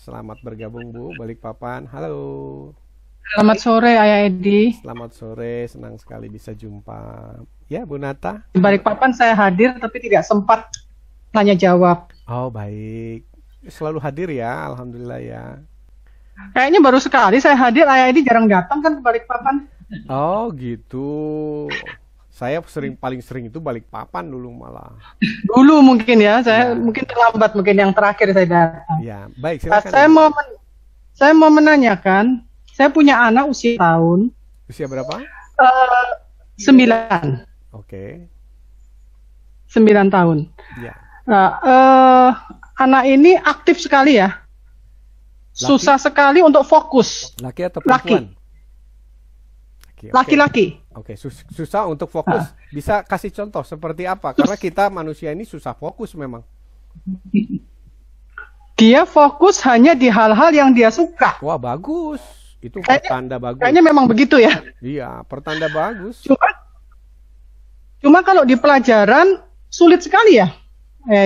Selamat bergabung Bu, Balikpapan. Halo. Selamat sore, Ayah Edi. Selamat sore, senang sekali bisa jumpa. Ya, Bu Nata. Di Balikpapan saya hadir tapi tidak sempat tanya jawab. Oh, baik. Selalu hadir ya, alhamdulillah ya. Kayaknya baru sekali saya hadir, Ayah Edi jarang datang kan ke Balikpapan. Oh, gitu. Saya paling sering itu Balikpapan dulu malah. Dulu mungkin ya, saya Ya, mungkin terlambat mungkin yang terakhir saya datang. ya. Baik, Nah, silakan Ibu. saya mau menanyakan, saya punya anak usia tahun Usia berapa? 9, Oke. 9 tahun. Ya. Nah, anak ini aktif sekali ya, Laki, susah sekali untuk fokus. laki atau Laki, perempuan? Laki, oke. laki-laki. Oke, susah untuk fokus. Nah, Bisa kasih contoh seperti apa? Karena kita manusia ini susah fokus memang. dia fokus hanya di hal-hal yang dia suka. Wah, bagus. Itu Kayaknya, pertanda bagus. kayaknya memang begitu ya. Iya, pertanda bagus. Cuma kalau di pelajaran sulit sekali ya.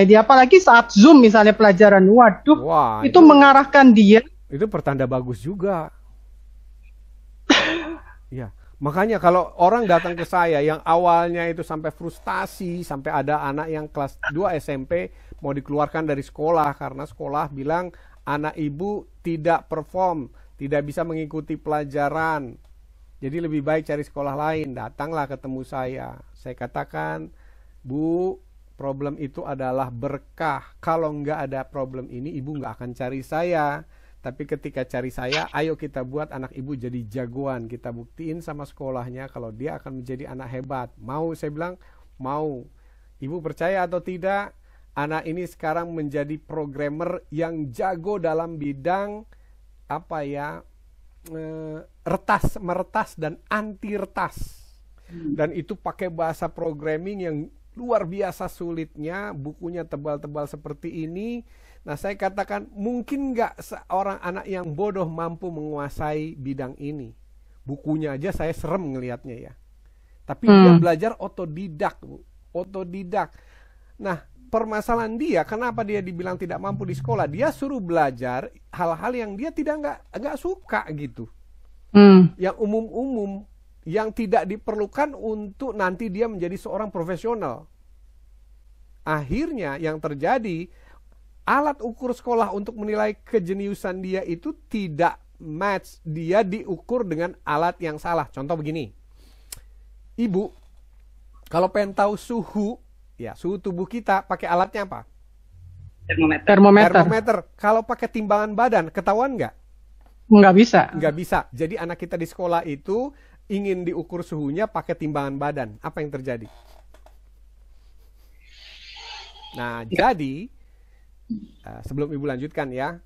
Dia apalagi saat Zoom misalnya pelajaran, waduh, Wah, itu mengarahkan dia. itu pertanda bagus juga. Iya. Makanya kalau orang datang ke saya yang awalnya itu sampai frustasi, sampai ada anak yang kelas 2 SMP mau dikeluarkan dari sekolah karena sekolah bilang anak ibu tidak perform, tidak bisa mengikuti pelajaran. Jadi lebih baik cari sekolah lain. Datanglah ketemu saya. Saya katakan, Bu, problem itu adalah berkah. Kalau nggak ada problem ini, ibu nggak akan cari saya. Tapi ketika cari saya, ayo kita buat anak ibu jadi jagoan. Kita buktiin sama sekolahnya kalau dia akan menjadi anak hebat. Mau? Saya bilang, mau. Ibu percaya atau tidak, anak ini sekarang menjadi programmer yang jago dalam bidang apa ya, retas, meretas dan anti retas. Dan itu pakai bahasa programming yang luar biasa sulitnya, bukunya tebal-tebal seperti ini. Nah, saya katakan mungkin nggak seorang anak yang bodoh mampu menguasai bidang ini. Bukunya aja saya serem ngelihatnya ya. Tapi dia belajar otodidak, Bu. Otodidak. Nah, permasalahan dia, kenapa dia dibilang tidak mampu di sekolah? Dia suruh belajar hal-hal yang dia nggak suka gitu. Yang umum-umum, yang tidak diperlukan untuk nanti dia menjadi seorang profesional. Akhirnya yang terjadi, alat ukur sekolah untuk menilai kejeniusan dia itu tidak match. Dia diukur dengan alat yang salah. Contoh begini, Ibu, kalau pengen tahu suhu, ya suhu tubuh kita pakai alatnya apa? Termometer. Termometer. Kalau pakai timbangan badan, ketahuan nggak? Nggak bisa. Nggak bisa. Jadi anak kita di sekolah itu ingin diukur suhunya pakai timbangan badan. Apa yang terjadi? Nah, jadi sebelum Ibu lanjutkan ya,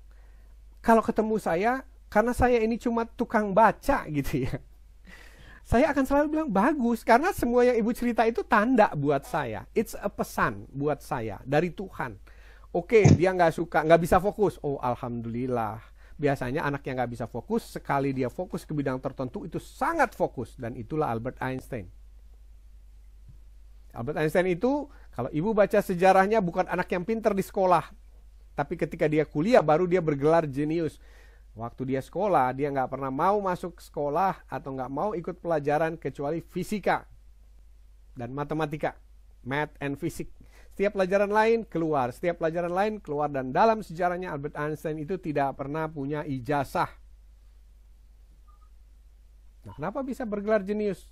kalau ketemu saya, karena saya ini cuma tukang baca gitu ya, saya akan selalu bilang bagus, karena semua yang Ibu cerita itu tanda buat saya. It's a pesan buat saya dari Tuhan. Oke, dia nggak suka, nggak bisa fokus. Oh, alhamdulillah. Biasanya anak yang nggak bisa fokus, sekali dia fokus ke bidang tertentu itu sangat fokus, dan itulah Albert Einstein. Albert Einstein itu, kalau Ibu baca sejarahnya, bukan anak yang pintar di sekolah, tapi ketika dia kuliah baru dia bergelar jenius. Waktu dia sekolah, dia nggak pernah mau masuk sekolah atau nggak mau ikut pelajaran kecuali fisika dan matematika, math and physics. Setiap pelajaran lain keluar, dan dalam sejarahnya Albert Einstein itu tidak pernah punya ijazah. Nah, kenapa bisa bergelar jenius?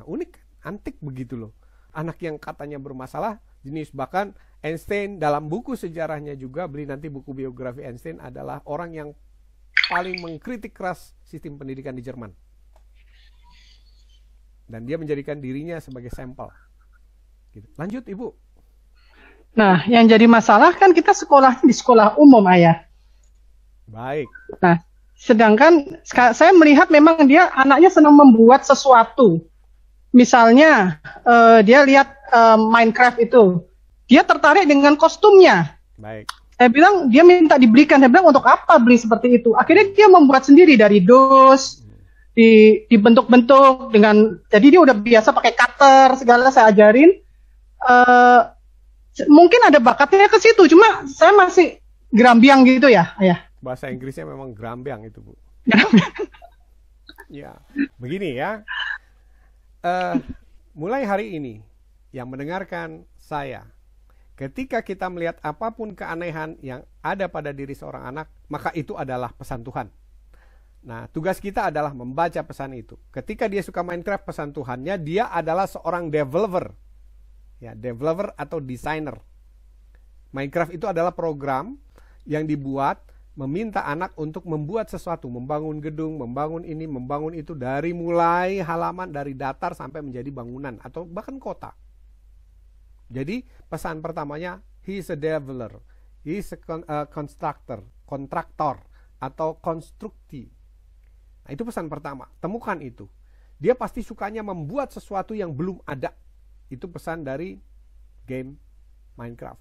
Unik, antik begitu loh. Anak yang katanya bermasalah, jenius. Bahkan Einstein dalam buku sejarahnya juga, beli nanti buku biografi Einstein, adalah orang yang paling mengkritik keras sistem pendidikan di Jerman. Dan dia menjadikan dirinya sebagai sampel. Gitu. Lanjut, Ibu. Nah, yang jadi masalah kan kita sekolah di sekolah umum, Ayah. Baik. Nah, sedangkan saya melihat memang dia anaknya senang membuat sesuatu. Misalnya dia lihat Minecraft itu, dia tertarik dengan kostumnya. Baik. Saya bilang dia minta dibelikan. Saya bilang untuk apa beli seperti itu? Akhirnya dia membuat sendiri dari dos, dibentuk-bentuk dengan. Jadi dia udah biasa pakai cutter segala saya ajarin. Mungkin ada bakatnya ke situ, cuma saya masih gerambiang gitu ya, ayah. Bahasa Inggrisnya memang grambyang itu, Bu. Ya, begini ya. Mulai hari ini, yang mendengarkan saya, ketika kita melihat apapun keanehan yang ada pada diri seorang anak, maka itu adalah pesan Tuhan. Nah, tugas kita adalah membaca pesan itu. Ketika dia suka Minecraft, pesan Tuhannya, dia adalah seorang developer. Ya, developer atau designer. Minecraft itu adalah program yang dibuat meminta anak untuk membuat sesuatu, membangun gedung, membangun ini, membangun itu, dari mulai halaman, dari datar sampai menjadi bangunan atau bahkan kota. Jadi pesan pertamanya, he is a developer, he is a kontraktor atau konstruksi. Nah, itu pesan pertama, temukan itu. Dia pasti sukanya membuat sesuatu yang belum ada. Itu pesan dari game Minecraft.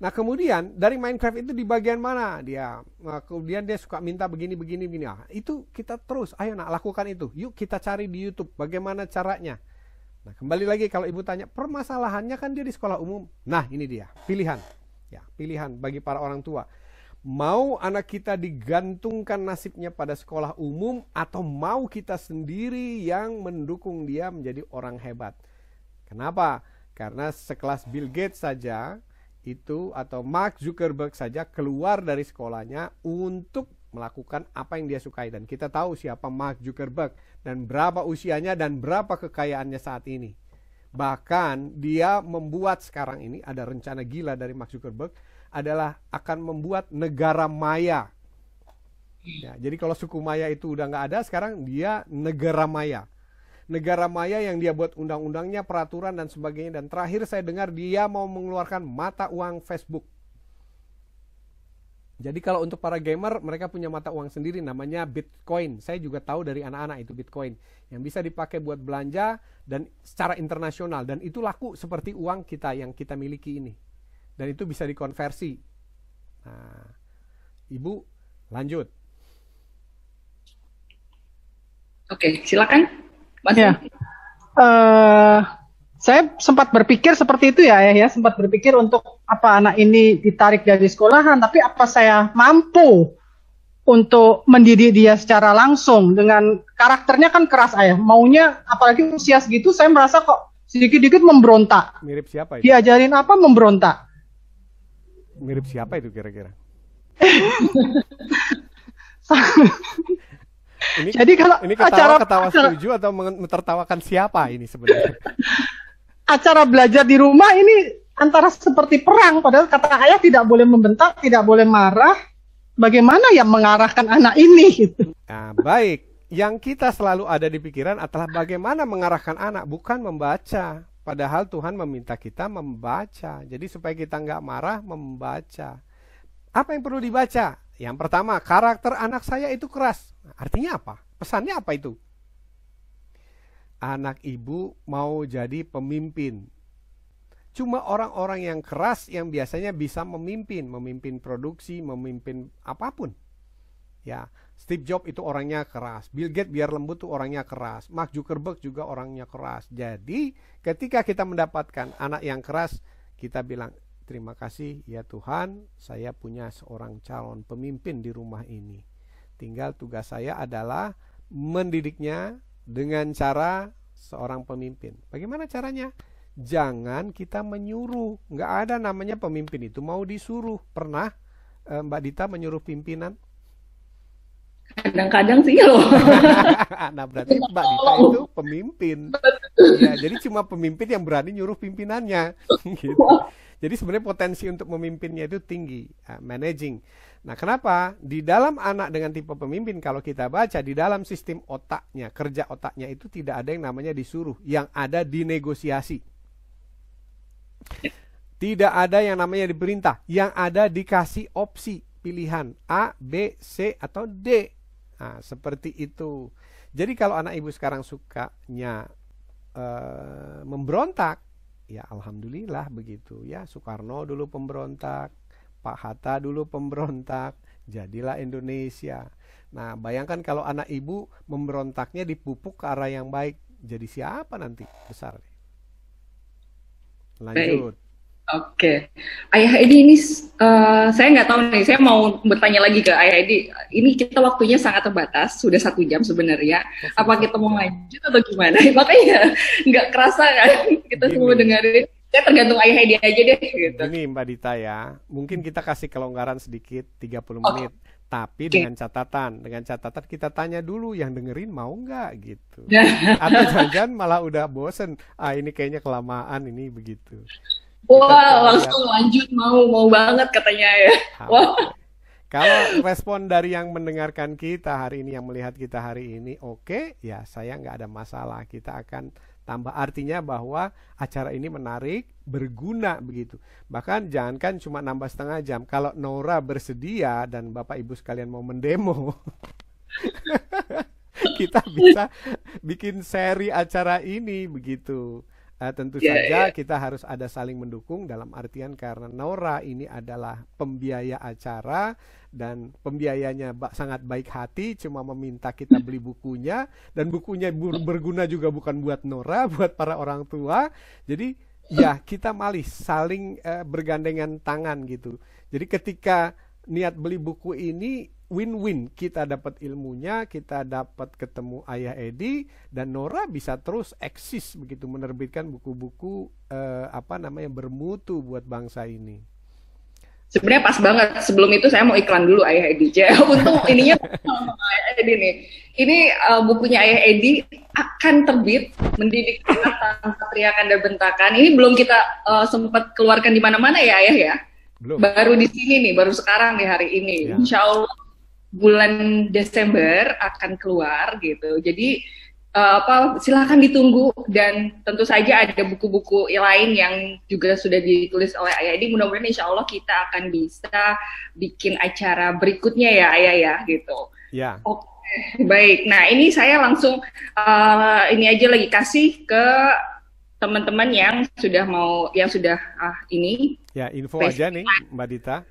Nah, kemudian dari Minecraft itu di bagian mana dia? Kemudian dia suka minta begini. Nah, itu kita terus, ayo nak lakukan itu. Yuk kita cari di YouTube bagaimana caranya. Nah, kembali lagi kalau ibu tanya, permasalahannya kan dia di sekolah umum. Nah, ini dia, pilihan. Ya, pilihan bagi para orang tua. Mau anak kita digantungkan nasibnya pada sekolah umum atau mau kita sendiri yang mendukung dia menjadi orang hebat. Kenapa? Karena sekelas Bill Gates saja itu atau Mark Zuckerberg saja keluar dari sekolahnya untuk melakukan apa yang dia sukai. Dan kita tahu siapa Mark Zuckerberg dan berapa usianya dan berapa kekayaannya saat ini. Bahkan dia membuat sekarang ini, ada rencana gila dari Mark Zuckerberg, adalah akan membuat negara maya. Ya, jadi kalau suku Maya itu udah nggak ada, sekarang dia negara maya. Negara maya yang dia buat undang-undangnya, peraturan dan sebagainya. Dan terakhir saya dengar dia mau mengeluarkan mata uang Facebook. Jadi kalau untuk para gamer, mereka punya mata uang sendiri namanya Bitcoin. Saya juga tahu dari anak-anak itu Bitcoin. Yang bisa dipakai buat belanja dan secara internasional. Dan itu laku seperti uang kita yang kita miliki ini. Dan itu bisa dikonversi. Nah, Ibu lanjut. Oke, silakan. Mas. Ya. Saya sempat berpikir seperti itu ya, sempat berpikir untuk apa anak ini ditarik dari sekolahan, tapi apa saya mampu untuk mendidik dia secara langsung dengan karakternya kan keras ayah. Maunya apalagi usia segitu saya merasa kok sedikit-sedikit memberontak. Mirip siapa itu? Diajarin apa memberontak. Mirip siapa itu kira-kira? Jadi kalau ini ketawa setuju atau menertawakan siapa ini sebenarnya? Acara belajar di rumah ini antara seperti perang, padahal kata ayah tidak boleh membentak, tidak boleh marah. Bagaimana yang mengarahkan anak ini gitu. Nah, baik. Yang kita selalu ada di pikiran adalah bagaimana mengarahkan anak, bukan membaca. Padahal Tuhan meminta kita membaca. Jadi supaya kita nggak marah, membaca. Apa yang perlu dibaca? Yang pertama, karakter anak saya itu keras. Artinya apa? Pesannya apa itu? Anak ibu mau jadi pemimpin. Cuma orang-orang yang keras yang biasanya bisa memimpin produksi, memimpin apapun. Ya, Steve Jobs itu orangnya keras. Bill Gates biar lembut tuh orangnya keras. Mark Zuckerberg juga orangnya keras. Jadi, ketika kita mendapatkan anak yang keras, kita bilang, terima kasih ya Tuhan, saya punya seorang calon pemimpin di rumah ini. Tinggal tugas saya adalah mendidiknya dengan cara seorang pemimpin. Bagaimana caranya? Jangan kita menyuruh. Nggak ada namanya pemimpin itu mau disuruh. Pernah Mbak Dita menyuruh pimpinan? Kadang-kadang sih loh. Nah berarti Mbak Dita itu pemimpin. Ya, jadi cuma pemimpin yang berani nyuruh pimpinannya. Gitu. Jadi sebenarnya potensi untuk memimpinnya itu tinggi. Managing. Nah kenapa? Di dalam anak dengan tipe pemimpin, kalau kita baca di dalam sistem otaknya, kerja otaknya itu tidak ada yang namanya disuruh. Yang ada dinegosiasi. Tidak ada yang namanya diperintah. Yang ada dikasih opsi. Pilihan A, B, C, atau D. Nah, seperti itu. Jadi kalau anak ibu sekarang sukanya memberontak, ya alhamdulillah begitu ya. Soekarno dulu pemberontak, Pak Hatta dulu pemberontak, jadilah Indonesia. Nah, bayangkan kalau anak ibu memberontaknya dipupuk ke arah yang baik, jadi siapa nanti besar? Lanjut. Oke, Ayah Edi ini saya nggak tahu nih. Saya mau bertanya lagi ke Ayah Edi. Ini kita waktunya sangat terbatas, sudah 1 jam sebenarnya. Apa kita mau lanjut atau gimana? Makanya nggak kerasa kan kita semua dengerin. Saya tergantung Ayah Edi aja deh. Gitu. Ini Mbak Dita ya, mungkin kita kasih kelonggaran sedikit 30 menit. Tapi dengan catatan kita tanya dulu yang dengerin mau nggak gitu. Atau jangan malah udah bosen. Ini kayaknya kelamaan ini begitu. Wah, langsung lanjut mau banget katanya ya. Wah. Kalau respon dari yang mendengarkan kita hari ini, yang melihat kita hari ini, oke, ya saya nggak ada masalah. Kita akan tambah, artinya bahwa acara ini menarik, berguna begitu. Bahkan jangankan cuma nambah setengah jam. Kalau Nora bersedia dan Bapak Ibu sekalian mau mendemo, kita bisa bikin seri acara ini begitu. Tentu saja kita harus ada saling mendukung dalam artian karena Nora ini adalah pembiaya acara dan pembiayanya sangat baik hati, cuma meminta kita beli bukunya dan bukunya berguna juga bukan buat Nora, buat para orang tua. Jadi ya kita saling bergandengan tangan gitu. Jadi ketika niat beli buku ini win-win, kita dapat ilmunya, kita dapat ketemu Ayah Edi, dan Nora bisa terus eksis begitu menerbitkan buku-buku bermutu buat bangsa ini. Sebenarnya pas banget. Sebelum itu saya mau iklan dulu Ayah Edi. Untung ininya Ayah Edi nih. Ini bukunya Ayah Edi akan terbit, Mendidik Anak Tanpa Teriakan dan Bentakan. Ini belum kita sempat keluarkan di mana-mana ya Ayah ya. Belum. Baru di sini nih, baru sekarang di hari ini. Ya. Insya Allah bulan Desember akan keluar gitu. Jadi silakan ditunggu, dan tentu saja ada buku-buku lain yang juga sudah ditulis oleh Ayah Edi. Mudah-mudahan insya Allah kita akan bisa bikin acara berikutnya ya Ayah ya gitu. Ya. Oke, baik. Nah ini saya langsung ini aja lagi kasih ke teman-teman yang sudah ini. Ya, info aja nih Mbak Dita.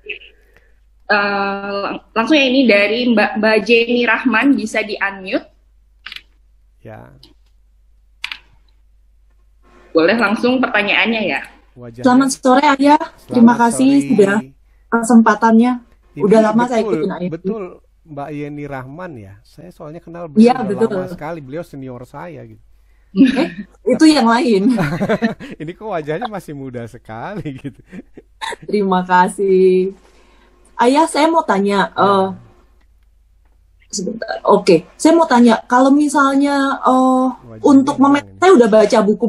Langsung ya, ini dari Mbak Jenny Rahman, bisa di-unmute. Ya. Boleh langsung pertanyaannya ya. Wajahnya. Selamat sore Ayah. Terima kasih sudah kesempatannya. Udah lama saya ikutin Ayah. Betul, Mbak Jenny Rahman ya. Saya soalnya kenal beliau lama sekali. Beliau senior saya gitu. Itu yang lain. Ini kok wajahnya masih muda sekali gitu. Terima kasih. Ayah, saya mau tanya, sebentar. Oke, saya mau tanya, kalau misalnya untuk saya udah baca buku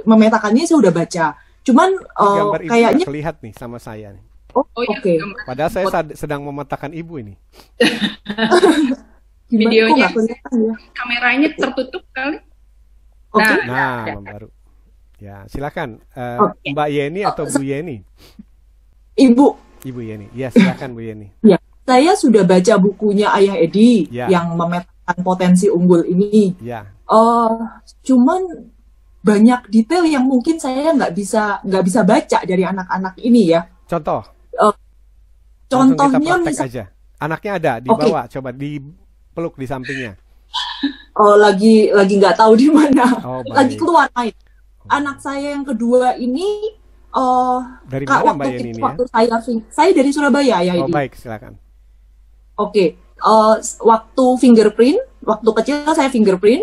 memetakannya saya udah baca. Cuman kayaknya terlihat nih sama saya nih. Oke. Padahal saya sedang memetakan ibu ini. Videonya, kameranya tertutup kali. Okay. Nah, baru. Ya, silakan Mbak Yeni atau Bu Yeni. Ibu Yeni, ya silakan Bu Yeni. Ya, saya sudah baca bukunya Ayah Edi yang memetakan potensi unggul ini. Ya. Cuman banyak detail yang mungkin saya nggak bisa baca dari anak-anak ini ya. Contoh. Contohnya aja. Anaknya ada di bawah, coba dipeluk di sampingnya. Lagi nggak tahu di mana. Lagi keluar main. Anak saya yang kedua ini. Dari mana Mbak Yeni ini ya? Saya dari Surabaya ya ini. Baik, silakan. Oke. Waktu kecil saya fingerprint,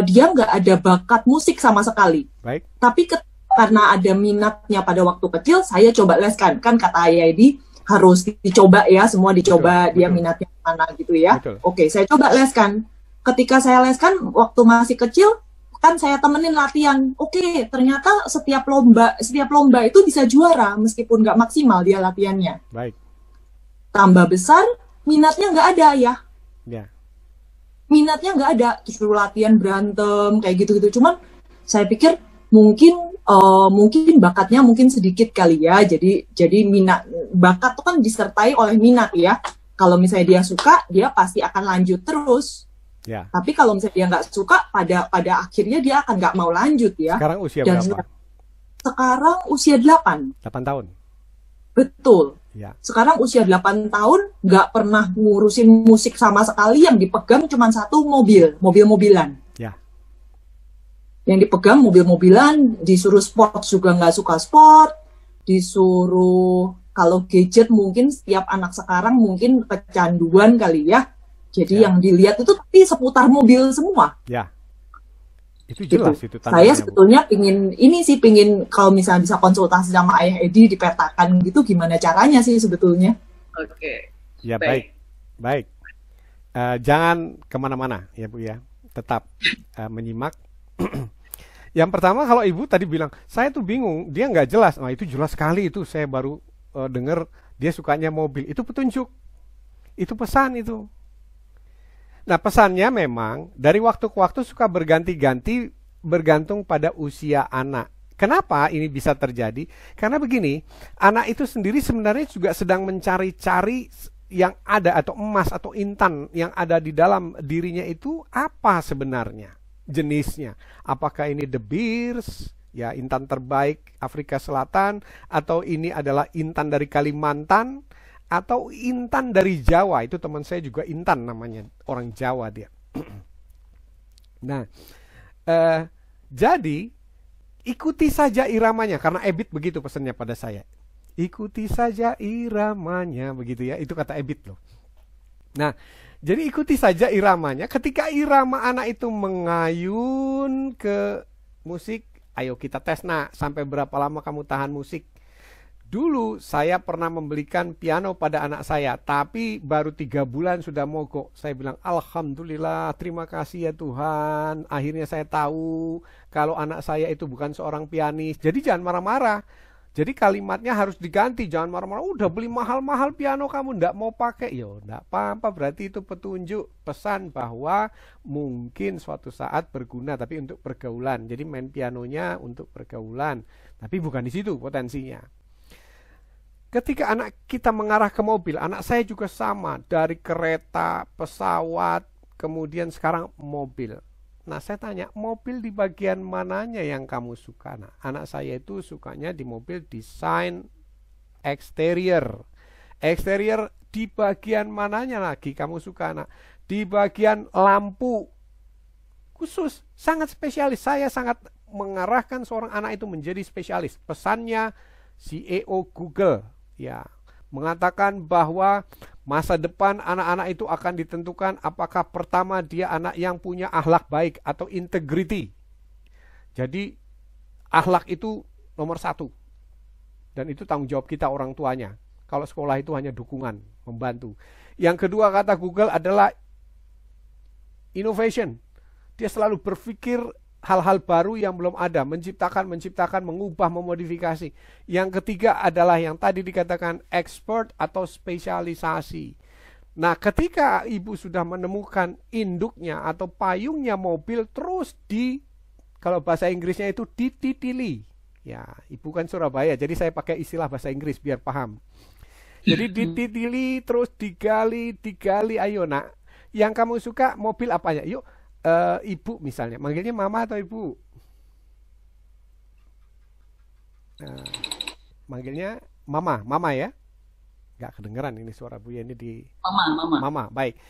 dia nggak ada bakat musik sama sekali. Baik. Tapi karena ada minatnya pada waktu kecil, saya coba leskan. Kan kata Ayah Edi harus dicoba ya, semua dicoba, betul. Minatnya mana gitu ya. Betul. Oke, saya coba leskan. Ketika saya leskan waktu masih kecil, kan saya temenin latihan. Oke, ternyata setiap lomba itu bisa juara meskipun nggak maksimal dia latihannya. Baik. Tambah besar, minatnya nggak ada ya. Ya. Minatnya nggak ada, disuruh latihan berantem kayak gitu-gitu. Cuman saya pikir mungkin bakatnya mungkin sedikit kali ya. Jadi bakat tuh kan disertai oleh minat ya. Kalau misalnya dia suka, dia pasti akan lanjut terus. Ya. Tapi kalau misalnya dia nggak suka, pada akhirnya dia akan nggak mau lanjut ya. Sekarang usia berapa? Sekarang usia 8. 8 tahun? Betul. Ya. Sekarang usia 8 tahun, nggak pernah ngurusin musik sama sekali, yang dipegang cuma satu mobilan. Ya. yang dipegang mobil-mobilan, disuruh sport juga nggak suka sport, disuruh kalau gadget mungkin setiap anak sekarang mungkin kecanduan kali ya. Jadi yang dilihat itu tapi seputar mobil semua. Ya, itu jelas gitu. itu. Saya sebetulnya pingin kalau misalnya bisa konsultasi sama Ayah Edi dipetakan gitu, gimana caranya sih sebetulnya? Oke. Ya baik. Jangan kemana-mana ya Bu ya, tetap menyimak. Yang pertama kalau Ibu tadi bilang saya tuh bingung, dia nggak jelas. Nah itu jelas sekali, itu saya baru dengar dia sukanya mobil. Itu petunjuk, itu pesan itu. Nah pesannya memang dari waktu ke waktu suka berganti-ganti bergantung pada usia anak. Kenapa ini bisa terjadi? Karena begini, anak itu sendiri sebenarnya juga sedang mencari-cari yang ada atau emas atau intan yang ada di dalam dirinya itu apa sebenarnya jenisnya. Apakah ini De Beers, ya intan terbaik Afrika Selatan, atau ini adalah intan dari Kalimantan, atau intan dari Jawa. Itu teman saya juga intan namanya, orang Jawa dia. Nah, jadi ikuti saja iramanya, karena Ebit begitu pesannya pada saya. Ikuti saja iramanya, begitu ya. Itu kata Ebit loh. Nah, jadi ikuti saja iramanya. Ketika irama anak itu mengayun ke musik, ayo kita tes nak, sampai berapa lama kamu tahan musik. Dulu saya pernah membelikan piano pada anak saya, tapi baru 3 bulan sudah mogok. Saya bilang, alhamdulillah, terima kasih ya Tuhan. Akhirnya saya tahu kalau anak saya itu bukan seorang pianis. Jadi jangan marah-marah. Jadi kalimatnya harus diganti, jangan marah-marah. Udah beli mahal-mahal piano kamu, ndak mau pakai. Yo, ndak apa-apa, berarti itu petunjuk, pesan bahwa mungkin suatu saat berguna, tapi untuk pergaulan. Jadi main pianonya untuk pergaulan, tapi bukan di situ potensinya. Ketika anak kita mengarah ke mobil, anak saya juga sama, dari kereta, pesawat, kemudian sekarang mobil. Nah saya tanya, mobil di bagian mananya yang kamu suka? Nah anak saya itu sukanya di mobil desain eksterior. Eksterior di bagian mananya lagi kamu suka? Nah di bagian lampu khusus, sangat spesialis. Saya sangat mengarahkan seorang anak itu menjadi spesialis. Pesannya CEO Google ya mengatakan bahwa masa depan anak-anak itu akan ditentukan apakah pertama dia anak yang punya akhlak baik atau integrity. Jadi akhlak itu nomor 1. Dan itu tanggung jawab kita orang tuanya. Kalau sekolah itu hanya dukungan, membantu. Yang kedua kata Google adalah innovation. Dia selalu berpikir hal-hal baru yang belum ada, menciptakan, mengubah, memodifikasi. Yang ketiga adalah yang tadi dikatakan expert atau spesialisasi. Nah, ketika ibu sudah menemukan induknya atau payungnya mobil, terus kalau bahasa Inggrisnya itu dititili. Ya, ibu kan Surabaya, jadi saya pakai istilah bahasa Inggris biar paham. Jadi dititili, terus digali, ayo nak, yang kamu suka mobil apanya? Yuk, ibu misalnya, manggilnya mama atau ibu? Manggilnya mama ya? Gak kedengeran ini suara Bu Yeni di mama. Baik.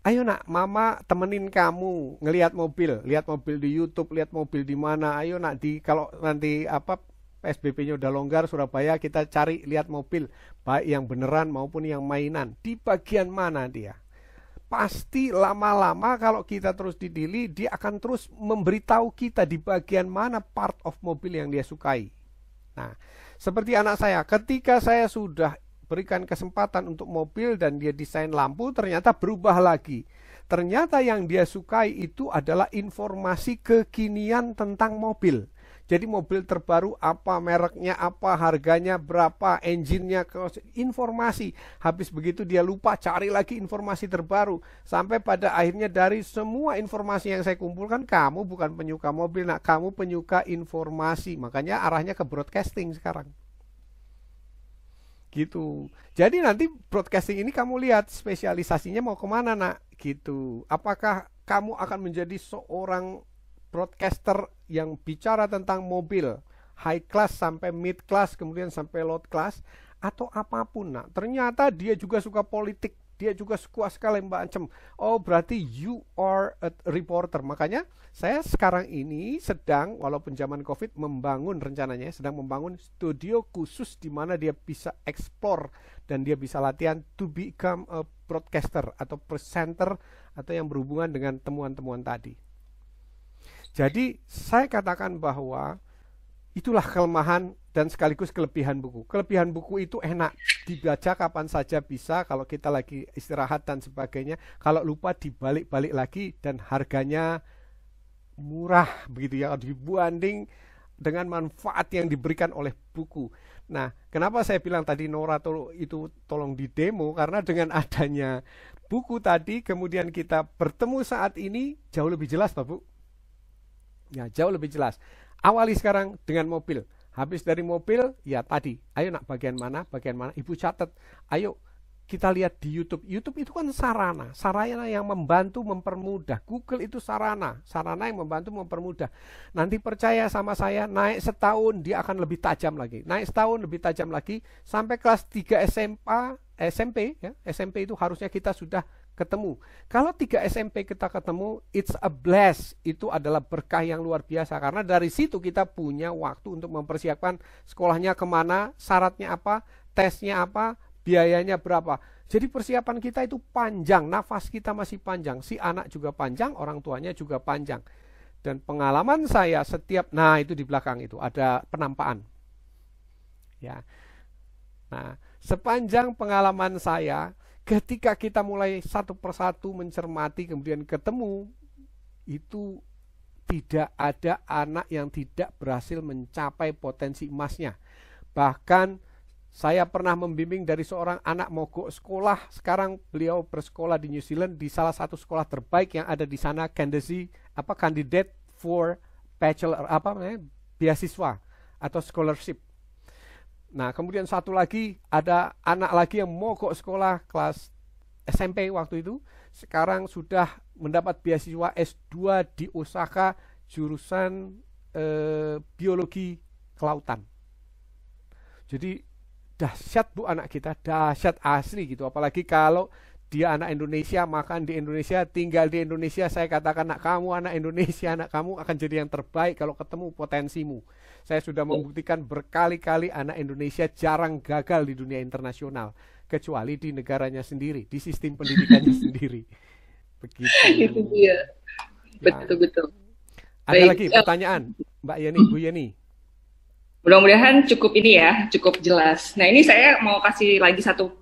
Ayo nak, mama temenin kamu ngelihat mobil, lihat mobil di YouTube, lihat mobil di mana. Ayo nak, kalau nanti PSBB-nya udah longgar Surabaya, kita cari lihat mobil, baik yang beneran maupun yang mainan. Di bagian mana dia? Pasti lama-lama kalau kita terus didili, dia akan terus memberitahu kita di bagian mana part of mobil yang dia sukai. Nah, seperti anak saya, ketika saya sudah berikan kesempatan untuk mobil dan dia desain lampu, ternyata berubah lagi. Ternyata yang dia sukai itu adalah informasi kekinian tentang mobil. Jadi mobil terbaru apa, mereknya apa, harganya berapa, engine-nya, informasi. Habis begitu dia lupa cari lagi informasi terbaru. Sampai pada akhirnya dari semua informasi yang saya kumpulkan, kamu bukan penyuka mobil, nak, kamu penyuka informasi. Makanya arahnya ke broadcasting sekarang. Gitu. Jadi nanti broadcasting ini kamu lihat spesialisasinya mau kemana nak? Gitu. Apakah kamu akan menjadi seorang broadcaster yang bicara tentang mobil high class sampai mid class kemudian sampai low class atau apapun. Nah, ternyata dia juga suka politik. dia juga kuat sekali Mbak Ancem. Oh, berarti you are a reporter. Makanya saya sekarang ini sedang, walaupun zaman COVID, sedang membangun studio khusus di mana dia bisa explore dan dia bisa latihan to become a broadcaster atau presenter atau yang berhubungan dengan temuan-temuan tadi. Jadi saya katakan bahwa itulah kelemahan dan sekaligus kelebihan buku. Kelebihan buku itu enak, dibaca kapan saja bisa, kalau kita lagi istirahat dan sebagainya. Kalau lupa dibalik-balik lagi dan harganya murah begitu ya, dibanding dengan manfaat yang diberikan oleh buku. Nah, kenapa saya bilang tadi Nora itu tolong di demo, karena dengan adanya buku tadi kemudian kita bertemu saat ini jauh lebih jelas, Pak Bu. Ya, jauh lebih jelas. Awali sekarang dengan mobil. Habis dari mobil, ya tadi, ayo nak bagian mana, Ibu catat. Ayo kita lihat di YouTube. YouTube itu kan sarana yang membantu mempermudah. Google itu sarana yang membantu mempermudah. Nanti percaya sama saya, naik setahun dia akan lebih tajam lagi. Naik setahun lebih tajam lagi, sampai kelas 3 SMP, ya, SMP itu harusnya kita sudah ketemu. Kalau 3 SMP kita ketemu, it's a bless. Itu adalah berkah yang luar biasa. Karena dari situ kita punya waktu untuk mempersiapkan sekolahnya kemana, syaratnya apa, tesnya apa, biayanya berapa. Jadi persiapan kita itu panjang, nafas kita masih panjang. Si anak juga panjang, orang tuanya juga panjang. Dan pengalaman saya nah itu di belakang itu ada penampaan. Ya. Nah, sepanjang pengalaman saya, ketika kita mulai satu persatu mencermati, kemudian ketemu, itu tidak ada anak yang tidak berhasil mencapai potensi emasnya. Bahkan saya pernah membimbing dari seorang anak mogok sekolah. Sekarang beliau bersekolah di New Zealand di salah satu sekolah terbaik yang ada di sana, candidate for bachelor beasiswa atau scholarship. Nah, kemudian satu lagi, ada anak lagi yang mogok sekolah kelas SMP waktu itu, sekarang sudah mendapat beasiswa S2 di Osaka, jurusan biologi kelautan. Jadi dahsyat Bu anak kita, dahsyat asli gitu. Apalagi kalau dia anak Indonesia, makan di Indonesia, tinggal di Indonesia. Saya katakan, anak kamu anak Indonesia, anak kamu akan jadi yang terbaik kalau ketemu potensimu. Saya sudah membuktikan berkali-kali anak Indonesia jarang gagal di dunia internasional, kecuali di negaranya sendiri, di sistem pendidikannya sendiri. Begitu. Itu dia. Betul-betul. Ada lagi pertanyaan, Mbak Yeni, Bu Yeni? Mudah-mudahan cukup ini ya, cukup jelas. Nah, ini saya mau kasih lagi satu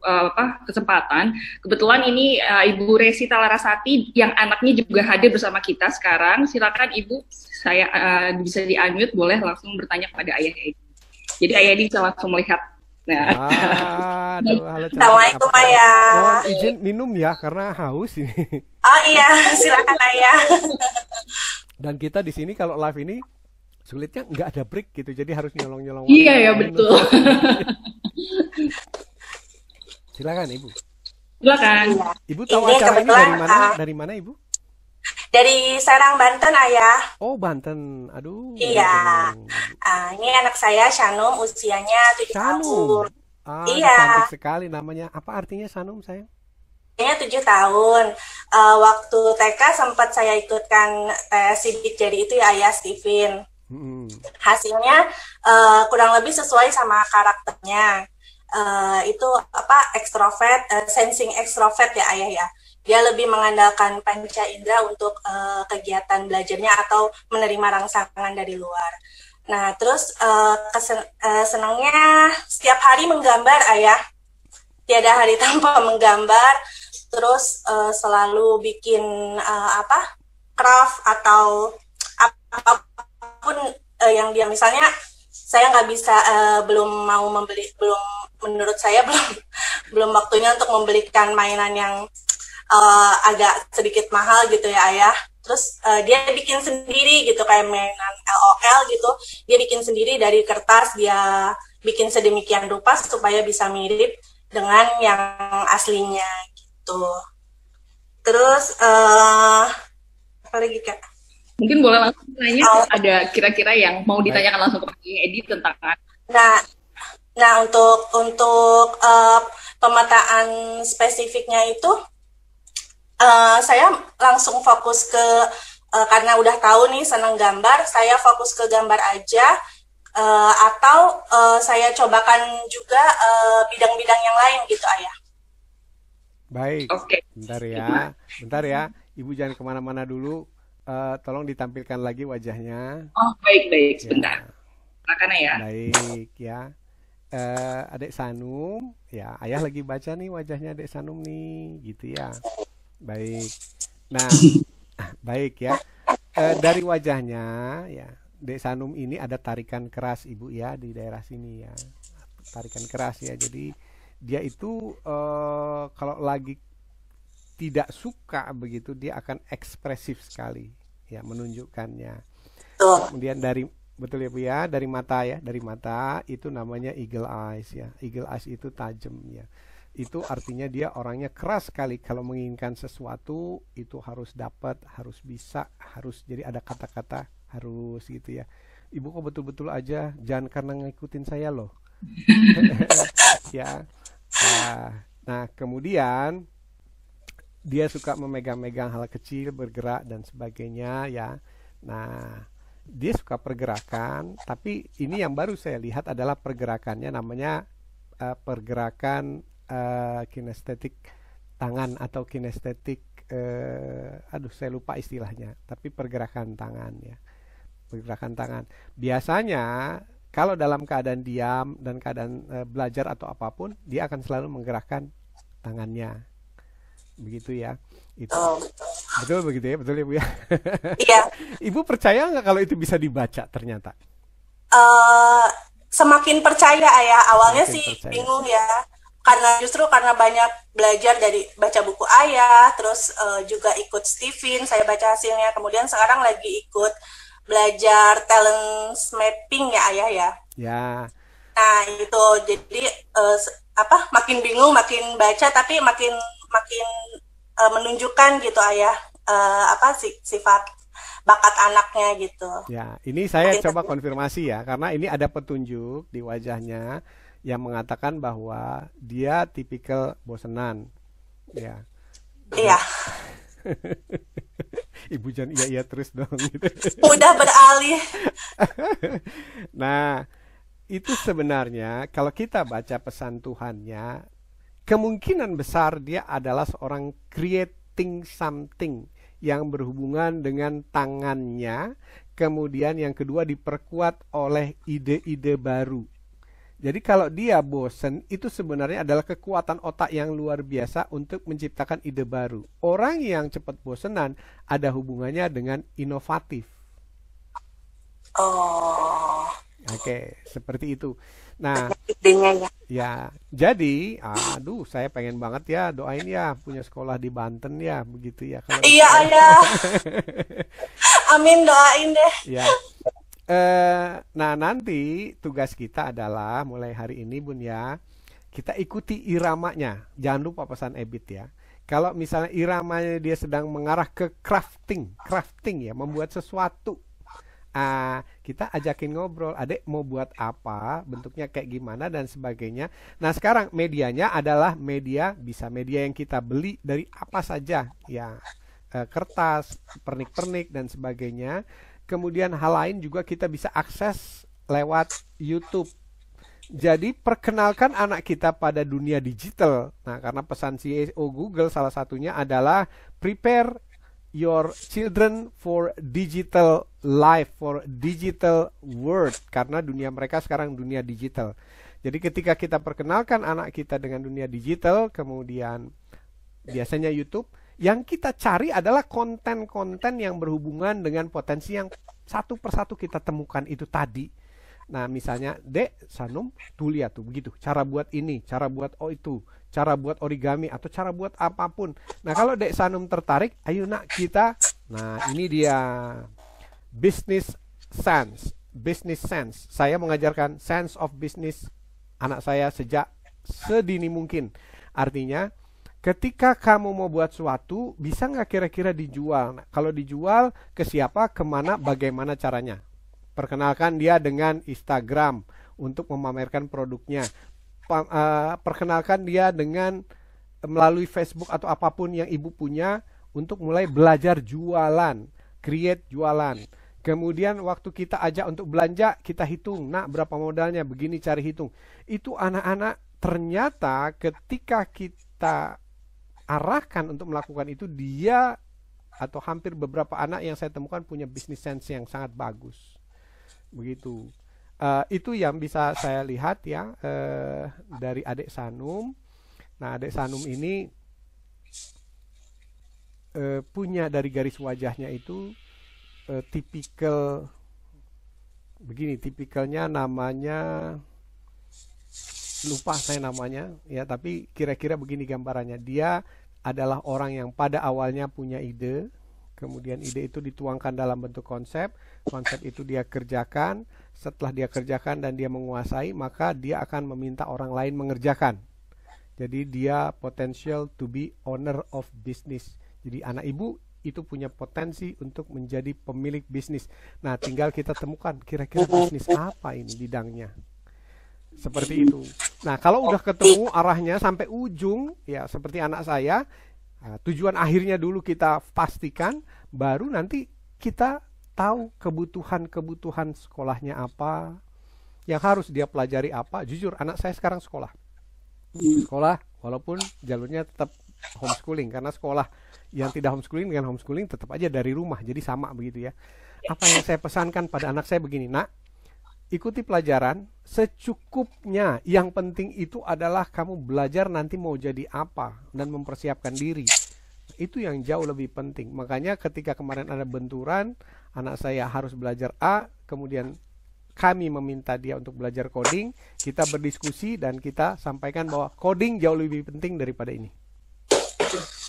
kesempatan. Kebetulan ini Ibu Resita Larasati yang anaknya juga hadir bersama kita sekarang. Silakan Ibu, saya bisa di-unmute, boleh langsung bertanya kepada Ayah Edi. Jadi Ayah Edi bisa langsung melihat. Nah. Halo, Assalamualaikum Ayah. Oh, izin minum ya karena haus ini. Oh iya, silakan Ayah. Dan kita di sini kalau live ini sulitnya nggak ada break gitu, jadi harus nyolong-nyolong. Iya ya, betul. Silakan Ibu. Silakan. Ibu tahu acara ini dari mana? Dari mana Ibu? Dari Serang, Banten Ayah. Oh, Banten. Aduh. Iya. Ini anak saya Shanum, usianya 7 tahun. Iya. Cantik sekali namanya. Apa artinya Shanum sayang? Usianya 7 tahun. Waktu TK sempat saya ikutkan tes sidik jari itu ya Ayah, Steven. Hasilnya kurang lebih sesuai sama karakternya. Itu ekstrovert, sensing ekstrovert ya Ayah ya. Dia lebih mengandalkan panca indera untuk kegiatan belajarnya atau menerima rangsangan dari luar. Nah, terus senangnya setiap hari menggambar Ayah. Tiada hari tanpa menggambar. Terus selalu bikin craft atau apapun yang dia, misalnya saya nggak bisa menurut saya belum waktunya untuk membelikan mainan yang agak sedikit mahal gitu ya Ayah. Terus dia bikin sendiri gitu, kayak mainan LOL gitu, dia bikin sendiri dari kertas, dia bikin sedemikian rupa supaya bisa mirip dengan yang aslinya gitu. Terus apa lagi Kak? Mungkin boleh langsung tanya, ada kira-kira yang mau ditanyakan langsung ke Pak Edi tentang. Nah, Nah, untuk pemetaan spesifiknya itu saya langsung fokus ke karena udah tahu nih senang gambar, saya fokus ke gambar aja, atau saya cobakan juga bidang-bidang yang lain gitu, Ayah. Baik, Oke. bentar ya, Ibu jangan kemana-mana dulu, tolong ditampilkan lagi wajahnya. Oh, baik, Ya, sebentar. Silakan ya. baik ya. Adik Sanum, ya, Ayah lagi baca nih wajahnya Adik Sanum nih, gitu ya. Baik. Nah, baik ya. Dari wajahnya ya, Dek Sanum ini ada tarikan keras Ibu ya di daerah sini ya. Tarikan keras ya. Jadi dia itu kalau lagi tidak suka begitu dia akan ekspresif sekali ya menunjukkannya. Kemudian betul ya Bu ya, dari mata itu namanya eagle eyes ya. Eagle eyes itu tajam ya. Itu artinya dia orangnya keras sekali kalau menginginkan sesuatu itu harus dapat, harus bisa, harus, jadi ada kata-kata harus gitu ya. Ibu kok betul-betul aja, jangan karena ngikutin saya loh. Ya. Nah, kemudian dia suka memegang-megang hal kecil, bergerak dan sebagainya ya. Nah, dia suka pergerakan, tapi ini yang baru saya lihat adalah pergerakannya namanya pergerakan kinestetik tangan atau kinestetik saya lupa istilahnya, tapi pergerakan tangan ya. Pergerakan tangan. Biasanya kalau dalam keadaan diam dan keadaan belajar atau apapun, dia akan selalu menggerakkan tangannya. Begitu ya. Itu. Betul begitu ya, betul ya Bu ya. Iya. Ibu percaya nggak kalau itu bisa dibaca ternyata? Semakin percaya, Ayah. Awalnya Semakin sih percaya. bingung ya. Karena banyak belajar dari baca buku Ayah, terus juga ikut Stephen, saya baca hasilnya. Kemudian sekarang lagi ikut belajar talent mapping ya, Ayah ya. Ya. Nah, itu jadi makin bingung, makin baca tapi makin menunjukkan gitu, Ayah, sifat bakat anaknya gitu. Ya, ini saya coba konfirmasi ya, karena ini ada petunjuk di wajahnya yang mengatakan bahwa dia tipikal bosenan. Ya. Iya. Ibu jangan iya terus dong gitu. Udah beralih. Nah, itu sebenarnya kalau kita baca pesan Tuhannya, kemungkinan besar dia adalah seorang creating something yang berhubungan dengan tangannya. Kemudian yang kedua diperkuat oleh ide-ide baru. Jadi kalau dia bosen, itu sebenarnya adalah kekuatan otak yang luar biasa untuk menciptakan ide baru. Orang yang cepat bosenan ada hubungannya dengan inovatif. Oh. Oke, seperti itu. Nah, idenya ya, jadi, saya pengen banget ya, doain ya punya sekolah di Banten ya, begitu ya. Kalau iya, Ayah. Amin, doain deh. Ya. Nah, nanti tugas kita adalah mulai hari ini Bun ya, kita ikuti iramanya. Jangan lupa pesan Ebit ya. Kalau misalnya iramanya dia sedang mengarah ke crafting ya, membuat sesuatu. Kita ajakin ngobrol, adek mau buat apa, bentuknya kayak gimana dan sebagainya. Nah, sekarang medianya adalah bisa media yang kita beli dari apa saja ya, kertas, pernik-pernik dan sebagainya. Kemudian hal lain juga kita bisa akses lewat YouTube. Jadi perkenalkan anak kita pada dunia digital. Nah, karena pesan CEO Google salah satunya adalah prepare your children for digital life, for digital world. Karena dunia mereka sekarang dunia digital. Jadi ketika kita perkenalkan anak kita dengan dunia digital, kemudian biasanya YouTube, yang kita cari adalah konten-konten yang berhubungan dengan potensi yang satu persatu kita temukan itu tadi. Nah, misalnya, Dek Sanum, tuh lihat tuh begitu, cara buat ini, cara buat itu, cara buat origami atau cara buat apapun. Nah, kalau Dek Sanum tertarik, ayo nak kita. Nah, ini dia business sense. Saya mengajarkan sense of business anak saya sejak sedini mungkin. Artinya, ketika kamu mau buat sesuatu, bisa nggak kira-kira dijual? Nah, kalau dijual, ke siapa, kemana, bagaimana caranya? Perkenalkan dia dengan Instagram. untuk memamerkan produknya. Perkenalkan dia dengan melalui Facebook atau apapun yang ibu punya untuk mulai belajar jualan, create jualan. Kemudian waktu kita ajak untuk belanja, kita hitung, nak berapa modalnya, begini cari hitung. Itu anak-anak ternyata ketika kita arahkan untuk melakukan itu, dia atau hampir beberapa anak yang saya temukan punya business sense yang sangat bagus. Begitu. Itu yang bisa saya lihat ya dari adik Sanum. Nah, adik Sanum ini punya dari garis wajahnya itu tipikal begini, tipikalnya namanya lupa saya namanya ya, tapi kira-kira begini gambarannya. Dia adalah orang yang pada awalnya punya ide, kemudian ide itu dituangkan dalam bentuk konsep, konsep itu dia kerjakan, setelah dia kerjakan dan dia menguasai, maka dia akan meminta orang lain mengerjakan. Jadi dia potential to be owner of business. Jadi anak ibu itu punya potensi untuk menjadi pemilik bisnis. Nah, tinggal kita temukan kira-kira bisnis apa ini bidangnya. Seperti itu. Nah, kalau udah ketemu arahnya sampai ujung, ya seperti anak saya, tujuan akhirnya dulu kita pastikan, baru nanti kita tahu kebutuhan sekolahnya apa, yang harus dia pelajari apa. Jujur, anak saya sekarang sekolah walaupun jalurnya tetap homeschooling, karena sekolah yang tidak homeschooling dengan homeschooling tetap aja dari rumah, jadi sama begitu ya. Apa yang saya pesankan pada anak saya begini, nak, ikuti pelajaran secukupnya, yang penting itu adalah kamu belajar nanti mau jadi apa dan mempersiapkan diri. Itu yang jauh lebih penting. Makanya ketika kemarin ada benturan, anak saya harus belajar A, kemudian kami meminta dia untuk belajar coding, kita berdiskusi dan kita sampaikan bahwa coding jauh lebih penting daripada ini.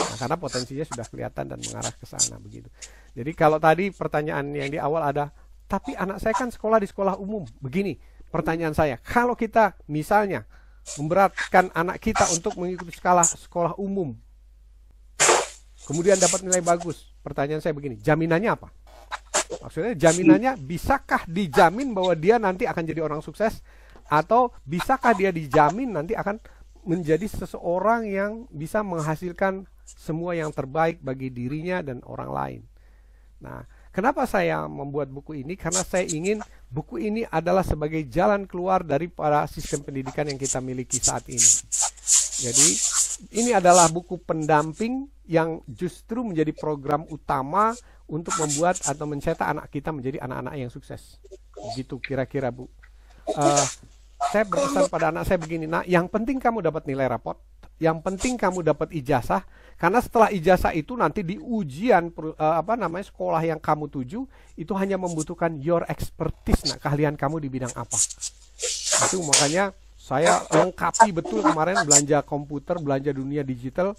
Nah, karena potensinya sudah kelihatan dan mengarah ke sana begitu. Jadi kalau tadi pertanyaan yang di awal ada, tapi anak saya kan sekolah di sekolah umum. Begini, pertanyaan saya, kalau kita misalnya memberatkan anak kita untuk mengikuti sekolah umum, kemudian dapat nilai bagus, pertanyaan saya begini, jaminannya apa? Maksudnya jaminannya, bisakah dijamin bahwa dia nanti akan jadi orang sukses, atau bisakah dia dijamin nanti akan menjadi seseorang yang bisa menghasilkan semua yang terbaik bagi dirinya dan orang lain. Nah, kenapa saya membuat buku ini? Karena saya ingin buku ini adalah sebagai jalan keluar dari para sistem pendidikan yang kita miliki saat ini. Jadi ini adalah buku pendamping yang justru menjadi program utama untuk membuat atau mencetak anak kita menjadi anak-anak yang sukses. Begitu kira-kira, Bu. Saya berpesan pada anak saya begini, nak, yang penting kamu dapat nilai rapot, yang penting kamu dapat ijazah, karena setelah ijazah itu nanti di ujian sekolah yang kamu tuju itu hanya membutuhkan your expertise, nak, keahlian kamu di bidang apa. Itu makanya saya lengkapi betul kemarin belanja komputer, belanja dunia digital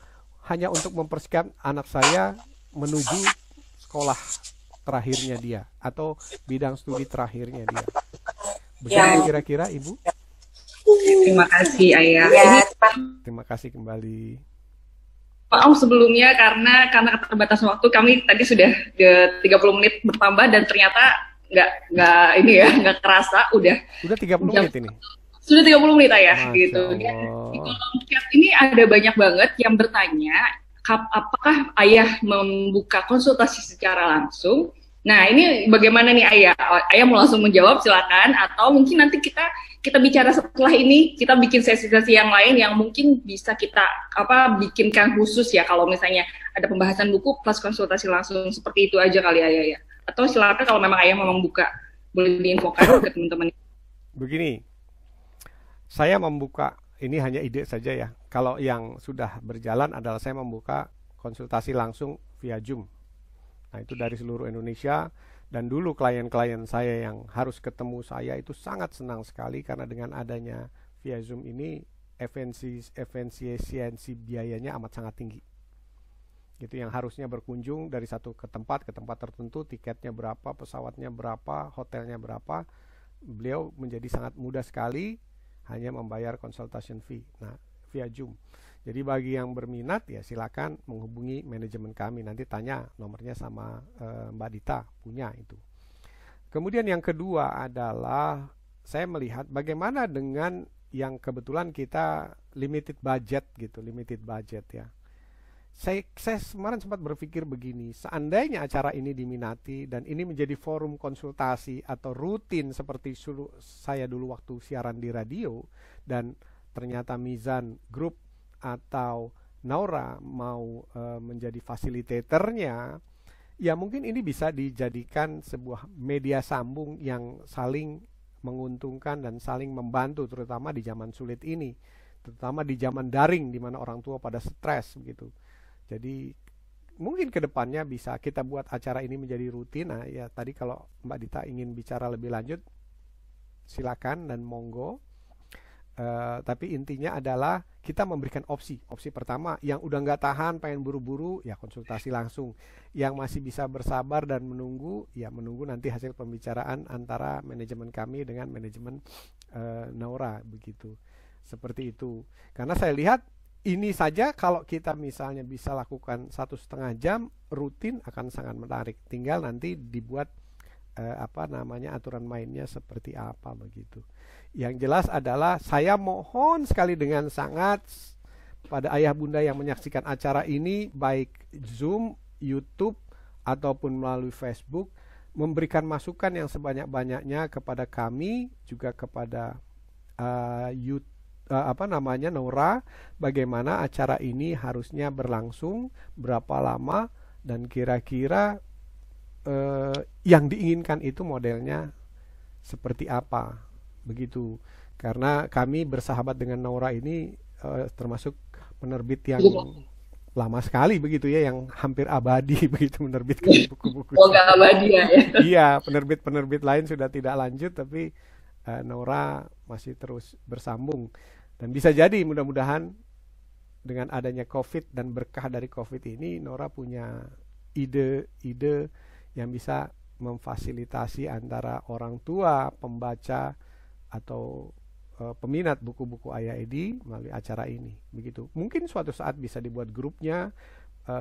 hanya untuk mempersiapkan anak saya menuju sekolah terakhirnya dia atau bidang studi terakhirnya dia. Begitu kira-kira, Ibu? Terima kasih, Ayah. Terima kasih kembali. Maaf sebelumnya karena keterbatasan waktu, kami tadi sudah 30 menit bertambah dan ternyata nggak kerasa udah 30 menit ini. Sudah 30 menit, Ayah. Masya Gitu. Dan di kolom chat ini ada banyak banget yang bertanya, apakah Ayah membuka konsultasi secara langsung? Nah, ini bagaimana nih, Ayah? Ayah mau langsung menjawab, silakan. Atau mungkin nanti kita bicara setelah ini, kita bikin sesi-sesi yang lain yang mungkin bisa kita bikinkan khusus ya, kalau misalnya ada pembahasan buku plus konsultasi langsung, seperti itu aja kali, Ayah ya. Atau silakan kalau memang Ayah mau membuka, boleh diinfokan ke teman-teman. Begini, saya membuka, ini hanya ide saja ya. Kalau yang sudah berjalan adalah saya membuka konsultasi langsung via Zoom. Nah, itu dari seluruh Indonesia, dan dulu klien-klien saya yang harus ketemu saya itu sangat senang sekali karena dengan adanya via Zoom ini efisiensi biayanya amat sangat tinggi. Gitu, yang harusnya berkunjung dari satu ke tempat tertentu, tiketnya berapa, pesawatnya berapa, hotelnya berapa, beliau menjadi sangat mudah sekali hanya membayar consultation fee. Nah, via Zoom. Jadi bagi yang berminat ya silakan menghubungi manajemen kami, nanti tanya nomornya sama Mbak Dita punya itu. Kemudian yang kedua adalah saya melihat bagaimana dengan yang kebetulan kita limited budget ya. Saya kemarin sempat berpikir begini, seandainya acara ini diminati dan ini menjadi forum konsultasi atau rutin seperti saya dulu waktu siaran di radio, dan ternyata Mizan Group atau Naura mau menjadi fasilitatornya, ya mungkin ini bisa dijadikan sebuah media sambung yang saling menguntungkan dan saling membantu, terutama di zaman sulit ini, terutama di zaman daring di mana orang tua pada stres begitu. Jadi mungkin kedepannya bisa kita buat acara ini menjadi rutin. Nah ya tadi kalau Mbak Dita ingin bicara lebih lanjut silakan dan monggo. Tapi intinya adalah kita memberikan opsi. Opsi pertama, yang udah nggak tahan pengen buru-buru ya konsultasi langsung. Yang masih bisa bersabar dan menunggu ya menunggu nanti hasil pembicaraan antara manajemen kami dengan manajemen Naura begitu. Seperti itu. Karena saya lihat ini saja kalau kita misalnya bisa lakukan 1,5 jam rutin akan sangat menarik. Tinggal nanti dibuat aturan mainnya seperti apa begitu. Yang jelas adalah saya mohon sekali dengan sangat pada ayah bunda yang menyaksikan acara ini baik Zoom, YouTube ataupun melalui Facebook, memberikan masukan yang sebanyak-banyaknya kepada kami juga kepada YouTube Naura, bagaimana acara ini harusnya berlangsung, berapa lama, dan kira-kira yang diinginkan itu modelnya seperti apa begitu. Karena kami bersahabat dengan Naura ini termasuk penerbit yang lama sekali begitu ya, yang hampir abadi begitu menerbitkan buku-buku. Semoga abadi ya. Iya, penerbit-penerbit lain sudah tidak lanjut, tapi Naura masih terus bersambung. Dan bisa jadi mudah-mudahan dengan adanya COVID dan berkah dari COVID ini, Naura punya ide-ide yang bisa memfasilitasi antara orang tua, pembaca, atau peminat buku-buku Ayah Edi melalui acara ini. Begitu. Mungkin suatu saat bisa dibuat grupnya,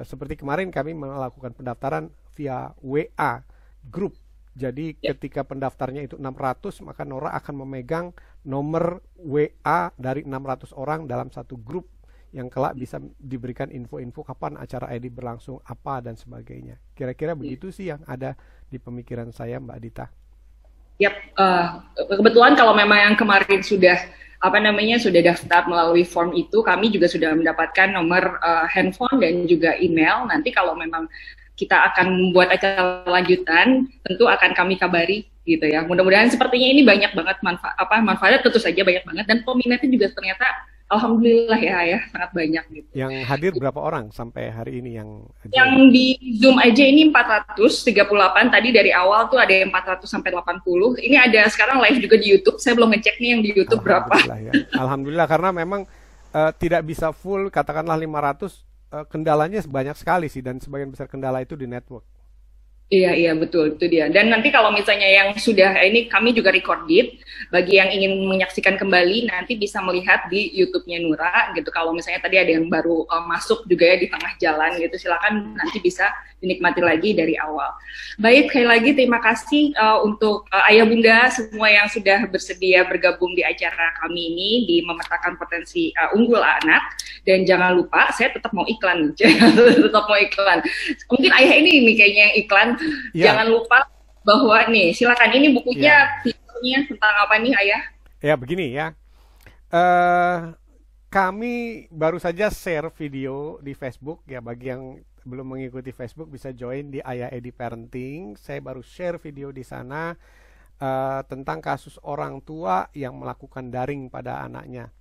seperti kemarin kami melakukan pendaftaran via WA grup. Jadi ketika pendaftarnya itu 600, maka Naura akan memegang nomor WA dari 600 orang dalam satu grup yang kelak bisa diberikan info-info kapan acara Edi berlangsung, apa dan sebagainya. Kira-kira begitu sih yang ada di pemikiran saya, Mbak Dita. Yap, kebetulan kalau memang yang kemarin sudah sudah daftar melalui form itu, kami juga sudah mendapatkan nomor handphone dan juga email. Nanti kalau memang kita akan membuat acara lanjutan, tentu akan kami kabari gitu ya. Mudah-mudahan sepertinya ini banyak banget manfaatnya tentu saja banyak banget, dan peminatnya juga ternyata alhamdulillah ya sangat banyak gitu. Yang hadir berapa orang sampai hari ini yang di Zoom aja ini 438, tadi dari awal tuh ada yang 400 sampai 80. Ini ada sekarang live juga di YouTube. Saya belum ngecek nih yang di YouTube berapa. Ya. Alhamdulillah, karena memang tidak bisa full katakanlah 500. Kendalanya banyak sekali sih, dan sebagian besar kendala itu di network. Iya betul, itu dia. Dan nanti kalau misalnya yang sudah ini kami juga recorded, bagi yang ingin menyaksikan kembali nanti bisa melihat di YouTube-nya Nura gitu. Kalau misalnya tadi ada yang baru masuk juga ya di tengah jalan gitu, silakan nanti bisa dinikmati lagi dari awal. Baik, sekali lagi terima kasih untuk ayah bunda semua yang sudah bersedia bergabung di acara kami ini di Memetakan Potensi Unggul Anak. Dan jangan lupa, saya tetap mau iklan, Mungkin ayah ini kayaknya yang iklan. Ya. Jangan lupa bahwa nih, silakan ini bukunya, videonya tentang apa nih ayah? Ya begini ya, kami baru saja share video di Facebook ya. Bagi yang belum mengikuti Facebook bisa join di Ayah Edi Parenting. Saya baru share video di sana tentang kasus orang tua yang melakukan daring pada anaknya.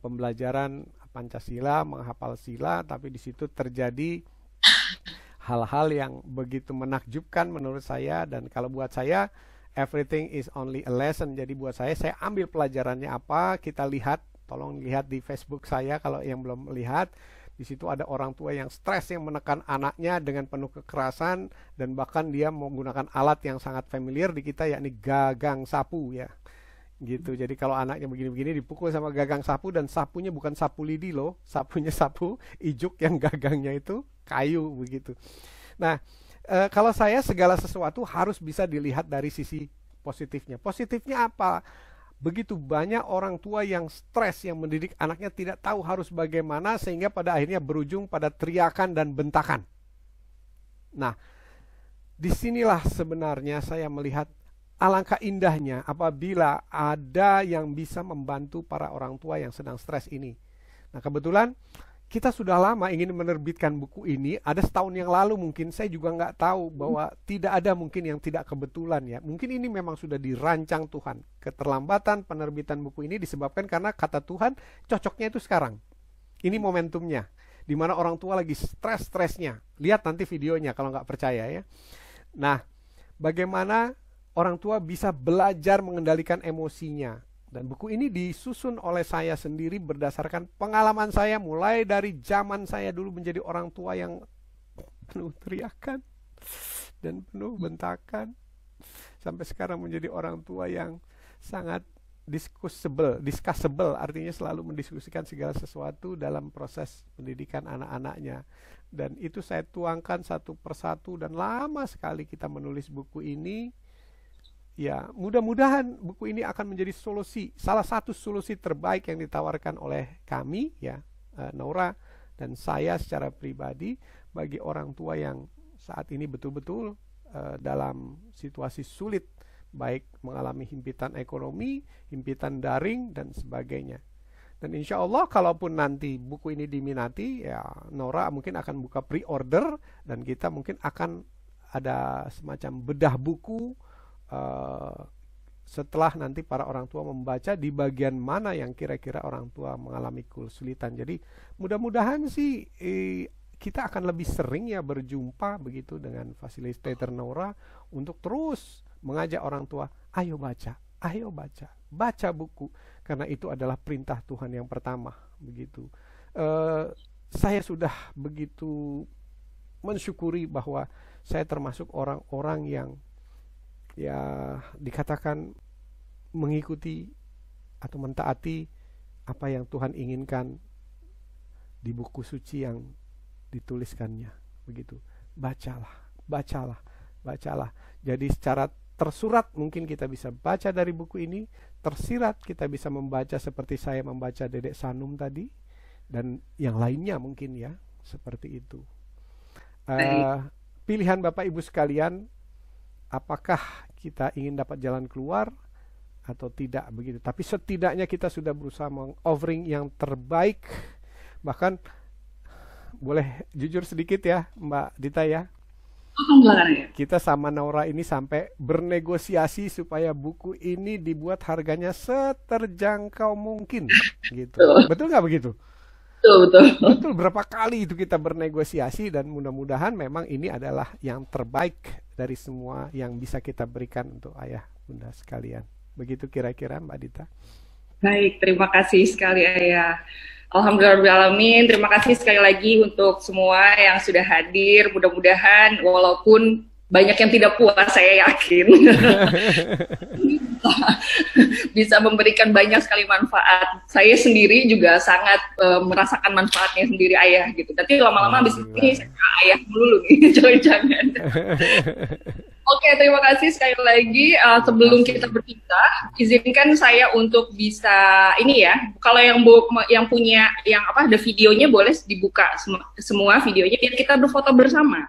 Pembelajaran Pancasila, menghafal sila, tapi di situ terjadi hal-hal yang begitu menakjubkan menurut saya. Dan kalau buat saya, everything is only a lesson. Jadi buat saya ambil pelajarannya apa, kita lihat, tolong lihat di Facebook saya kalau yang belum melihat. Di situ ada orang tua yang stres, yang menekan anaknya dengan penuh kekerasan, dan bahkan dia menggunakan alat yang sangat familiar di kita, yakni gagang sapu ya. Gitu. Jadi kalau anaknya begini-begini dipukul sama gagang sapu, dan sapunya bukan sapu lidi loh, sapunya sapu ijuk yang gagangnya itu kayu begitu. Nah, kalau saya segala sesuatu harus bisa dilihat dari sisi positifnya. Positifnya apa? Begitu banyak orang tua yang stres, yang mendidik anaknya tidak tahu harus bagaimana, sehingga pada akhirnya berujung pada teriakan dan bentakan. Nah, disinilah sebenarnya saya melihat alangkah indahnya apabila ada yang bisa membantu para orang tua yang sedang stres ini. Nah, kebetulan kita sudah lama ingin menerbitkan buku ini, ada setahun yang lalu mungkin, saya juga nggak tahu bahwa tidak ada mungkin yang tidak kebetulan ya. Mungkin ini memang sudah dirancang Tuhan. Keterlambatan penerbitan buku ini disebabkan karena kata Tuhan cocoknya itu sekarang. Ini momentumnya, di mana orang tua lagi stres-stresnya. Lihat nanti videonya kalau nggak percaya ya. Nah, bagaimana orang tua bisa belajar mengendalikan emosinya. Dan buku ini disusun oleh saya sendiri berdasarkan pengalaman saya mulai dari zaman saya dulu menjadi orang tua yang penuh teriakan dan penuh bentakan, sampai sekarang menjadi orang tua yang sangat discussable, artinya selalu mendiskusikan segala sesuatu dalam proses pendidikan anak-anaknya. Dan itu saya tuangkan satu persatu, dan lama sekali kita menulis buku ini. Ya, mudah-mudahan buku ini akan menjadi solusi, salah satu solusi terbaik yang ditawarkan oleh kami, ya, Naura dan saya secara pribadi, bagi orang tua yang saat ini betul-betul dalam situasi sulit, baik mengalami himpitan ekonomi, himpitan daring, dan sebagainya. Dan insya Allah kalaupun nanti buku ini diminati, ya Naura mungkin akan buka pre-order, dan kita mungkin akan ada semacam bedah buku setelah nanti para orang tua membaca di bagian mana yang kira-kira orang tua mengalami kesulitan. Jadi mudah-mudahan sih kita akan lebih sering ya berjumpa begitu dengan fasilitator Naura untuk terus mengajak orang tua, ayo baca, baca buku, karena itu adalah perintah Tuhan yang pertama begitu. Saya sudah begitu mensyukuri bahwa saya termasuk orang-orang yang ya dikatakan mengikuti atau mentaati apa yang Tuhan inginkan di buku suci yang dituliskannya begitu. Bacalah. Jadi secara tersurat mungkin kita bisa baca dari buku ini, tersirat kita bisa membaca seperti saya membaca Dedek Sanum tadi, dan yang lainnya mungkin ya, seperti itu. Pilihan Bapak Ibu sekalian, apakah kita ingin dapat jalan keluar atau tidak begitu. Tapi setidaknya kita sudah berusaha meng-offering yang terbaik. Bahkan boleh jujur sedikit ya Mbak Dita ya, kita sama Naura ini sampai bernegosiasi supaya buku ini dibuat harganya seterjangkau mungkin gitu. Betul nggak begitu? Betul, berapa kali itu kita bernegosiasi, dan mudah-mudahan memang ini adalah yang terbaik dari semua yang bisa kita berikan untuk ayah bunda sekalian. Begitu kira-kira Mbak Dita. Baik, terima kasih sekali Ayah. Alhamdulillahirrahmanirrahim. Terima kasih sekali lagi untuk semua yang sudah hadir. Mudah-mudahan walaupun banyak yang tidak puas, saya yakin bisa memberikan banyak sekali manfaat. Saya sendiri juga sangat merasakan manfaatnya sendiri Ayah gitu. Tapi lama-lama habis ini saya Ayah dulu nih, jangan. Oke, terima kasih sekali lagi. Sebelum kita berpisah, izinkan saya untuk bisa ini ya. Kalau yang punya yang ada videonya boleh dibuka semua videonya biar kita berfoto bersama.